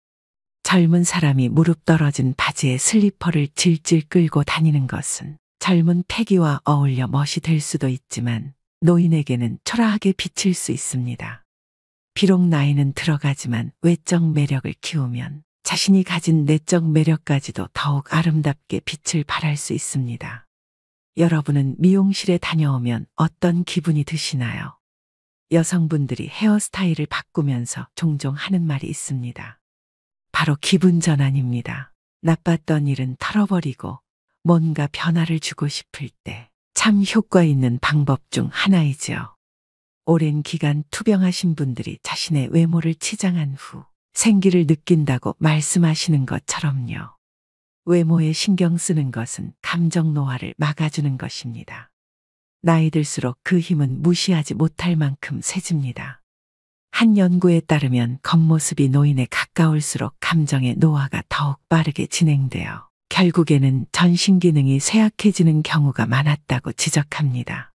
젊은 사람이 무릎 떨어진 바지에 슬리퍼를 질질 끌고 다니는 것은 젊은 패기와 어울려 멋이 될 수도 있지만 노인에게는 초라하게 비칠 수 있습니다. 비록 나이는 들어가지만 외적 매력을 키우면 자신이 가진 내적 매력까지도 더욱 아름답게 빛을 발할 수 있습니다. 여러분은 미용실에 다녀오면 어떤 기분이 드시나요? 여성분들이 헤어스타일을 바꾸면서 종종 하는 말이 있습니다. 바로 기분 전환입니다. 나빴던 일은 털어버리고 뭔가 변화를 주고 싶을 때 참 효과 있는 방법 중 하나이지요. 오랜 기간 투병하신 분들이 자신의 외모를 치장한 후 생기를 느낀다고 말씀하시는 것처럼요. 외모에 신경 쓰는 것은 감정 노화를 막아주는 것입니다. 나이 들수록 그 힘은 무시하지 못할 만큼 세집니다. 한 연구에 따르면 겉모습이 노인에 가까울수록 감정의 노화가 더욱 빠르게 진행되어 결국에는 전신 기능이 쇠약해지는 경우가 많았다고 지적합니다.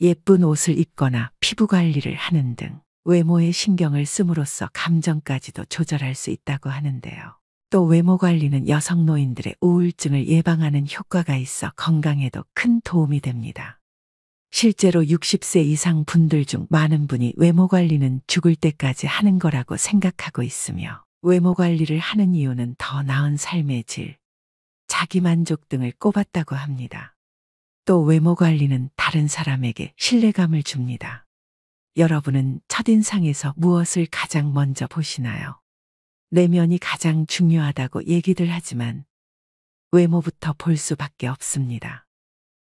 예쁜 옷을 입거나 피부 관리를 하는 등 외모에 신경을 씀으로써 감정까지도 조절할 수 있다고 하는데요. 또 외모 관리는 여성 노인들의 우울증을 예방하는 효과가 있어 건강에도 큰 도움이 됩니다. 실제로 60세 이상 분들 중 많은 분이 외모 관리는 죽을 때까지 하는 거라고 생각하고 있으며 외모 관리를 하는 이유는 더 나은 삶의 질, 자기만족 등을 꼽았다고 합니다. 또 외모 관리는 다른 사람에게 신뢰감을 줍니다. 여러분은 첫인상에서 무엇을 가장 먼저 보시나요? 내면이 가장 중요하다고 얘기들 하지만 외모부터 볼 수밖에 없습니다.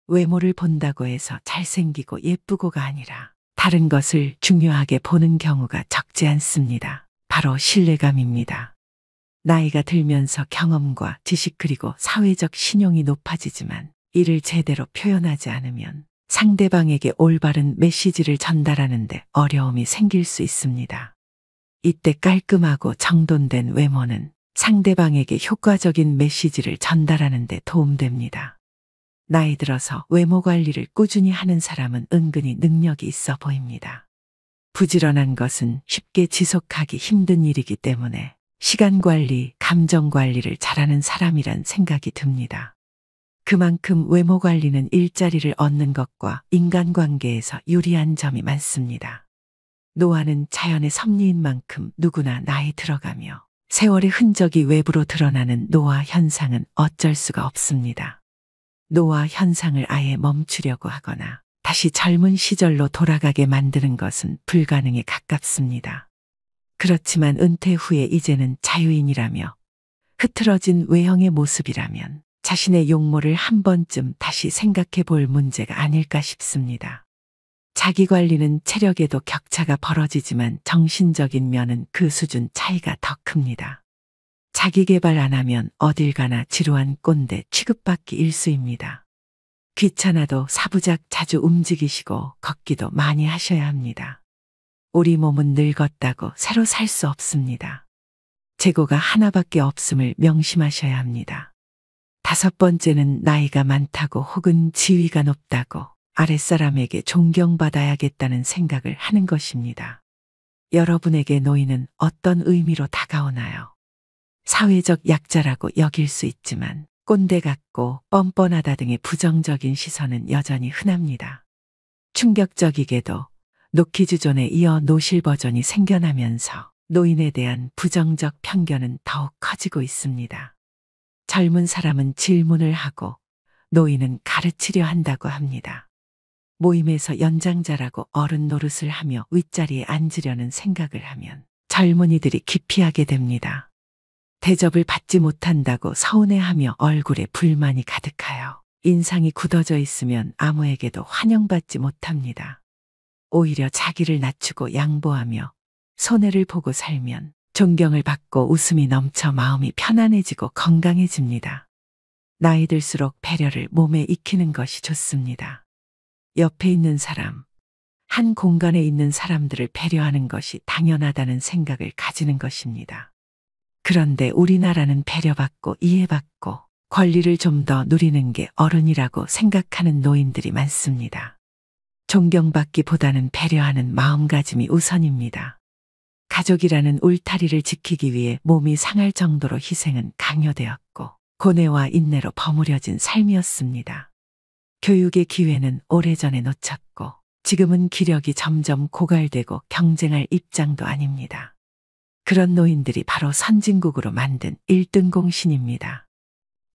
외모를 본다고 해서 잘생기고 예쁘고가 아니라 다른 것을 중요하게 보는 경우가 적지 않습니다. 바로 신뢰감입니다. 나이가 들면서 경험과 지식 그리고 사회적 신용이 높아지지만 이를 제대로 표현하지 않으면 상대방에게 올바른 메시지를 전달하는데 어려움이 생길 수 있습니다. 이때 깔끔하고 정돈된 외모는 상대방에게 효과적인 메시지를 전달하는 데 도움됩니다. 나이 들어서 외모 관리를 꾸준히 하는 사람은 은근히 능력이 있어 보입니다. 부지런한 것은 쉽게 지속하기 힘든 일이기 때문에 시간 관리, 감정 관리를 잘하는 사람이란 생각이 듭니다. 그만큼 외모 관리는 일자리를 얻는 것과 인간관계에서 유리한 점이 많습니다. 노화는 자연의 섭리인 만큼 누구나 나이 들어가며 세월의 흔적이 외부로 드러나는 노화 현상은 어쩔 수가 없습니다. 노화 현상을 아예 멈추려고 하거나 다시 젊은 시절로 돌아가게 만드는 것은 불가능에 가깝습니다. 그렇지만 은퇴 후에 이제는 자유인이라며 흐트러진 외형의 모습이라면 자신의 용모를 한 번쯤 다시 생각해 볼 문제가 아닐까 싶습니다. 자기 관리는 체력에도 격차가 벌어지지만 정신적인 면은 그 수준 차이가 더 큽니다. 자기 개발 안 하면 어딜 가나 지루한 꼰대 취급받기 일쑤입니다. 귀찮아도 사부작 자주 움직이시고 걷기도 많이 하셔야 합니다. 우리 몸은 늙었다고 새로 살 수 없습니다. 재고가 하나밖에 없음을 명심하셔야 합니다. 5번째는 나이가 많다고 혹은 지위가 높다고 아랫사람에게 존경받아야겠다는 생각을 하는 것입니다. 여러분에게 노인은 어떤 의미로 다가오나요? 사회적 약자라고 여길 수 있지만 꼰대 같고 뻔뻔하다 등의 부정적인 시선은 여전히 흔합니다. 충격적이게도 노키즈존에 이어 노실 버전이 생겨나면서 노인에 대한 부정적 편견은 더욱 커지고 있습니다. 젊은 사람은 질문을 하고 노인은 가르치려 한다고 합니다. 모임에서 연장자라고 어른 노릇을 하며 윗자리에 앉으려는 생각을 하면 젊은이들이 기피하게 됩니다. 대접을 받지 못한다고 서운해하며 얼굴에 불만이 가득하여 인상이 굳어져 있으면 아무에게도 환영받지 못합니다. 오히려 자기를 낮추고 양보하며 손해를 보고 살면 존경을 받고 웃음이 넘쳐 마음이 편안해지고 건강해집니다. 나이 들수록 배려를 몸에 익히는 것이 좋습니다. 옆에 있는 사람, 한 공간에 있는 사람들을 배려하는 것이 당연하다는 생각을 가지는 것입니다. 그런데 우리나라는 배려받고 이해받고 권리를 좀 더 누리는 게 어른이라고 생각하는 노인들이 많습니다. 존경받기보다는 배려하는 마음가짐이 우선입니다. 가족이라는 울타리를 지키기 위해 몸이 상할 정도로 희생은 강요되었고 고뇌와 인내로 버무려진 삶이었습니다. 교육의 기회는 오래전에 놓쳤고 지금은 기력이 점점 고갈되고 경쟁할 입장도 아닙니다. 그런 노인들이 바로 선진국으로 만든 1등 공신입니다.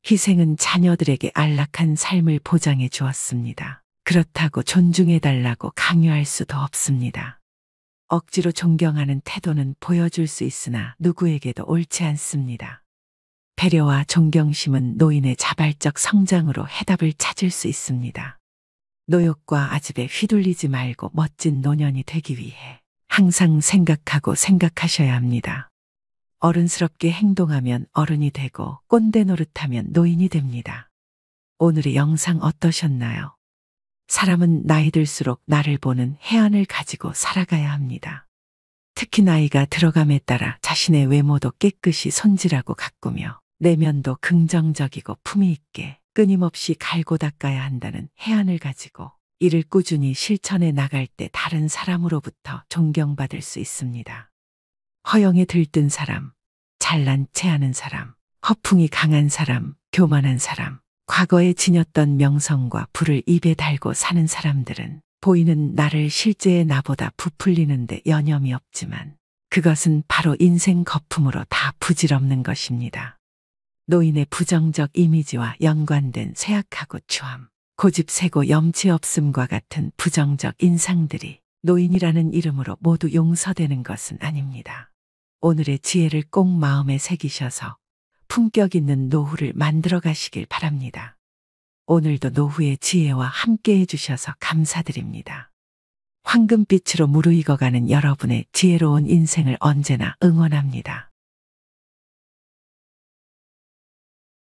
희생은 자녀들에게 안락한 삶을 보장해 주었습니다. 그렇다고 존중해달라고 강요할 수도 없습니다. 억지로 존경하는 태도는 보여줄 수 있으나 누구에게도 옳지 않습니다. 배려와 존경심은 노인의 자발적 성장으로 해답을 찾을 수 있습니다. 노욕과 아집에 휘둘리지 말고 멋진 노년이 되기 위해 항상 생각하고 생각하셔야 합니다. 어른스럽게 행동하면 어른이 되고 꼰대 노릇하면 노인이 됩니다. 오늘의 영상 어떠셨나요? 사람은 나이 들수록 나를 보는 해안을 가지고 살아가야 합니다. 특히 나이가 들어감에 따라 자신의 외모도 깨끗이 손질하고 가꾸며 내면도 긍정적이고 품위 있게 끊임없이 갈고 닦아야 한다는 해안을 가지고 이를 꾸준히 실천해 나갈 때 다른 사람으로부터 존경받을 수 있습니다. 허영에 들뜬 사람, 잘난 체하는 사람, 허풍이 강한 사람, 교만한 사람, 과거에 지녔던 명성과 부를 입에 달고 사는 사람들은 보이는 나를 실제의 나보다 부풀리는데 여념이 없지만 그것은 바로 인생 거품으로 다 부질없는 것입니다. 노인의 부정적 이미지와 연관된 쇠약하고 추함, 고집세고 염치 없음과 같은 부정적 인상들이 노인이라는 이름으로 모두 용서되는 것은 아닙니다. 오늘의 지혜를 꼭 마음에 새기셔서 품격 있는 노후를 만들어 가시길 바랍니다. 오늘도 노후의 지혜와 함께 해주셔서 감사드립니다. 황금빛으로 무르익어가는 여러분의 지혜로운 인생을 언제나 응원합니다.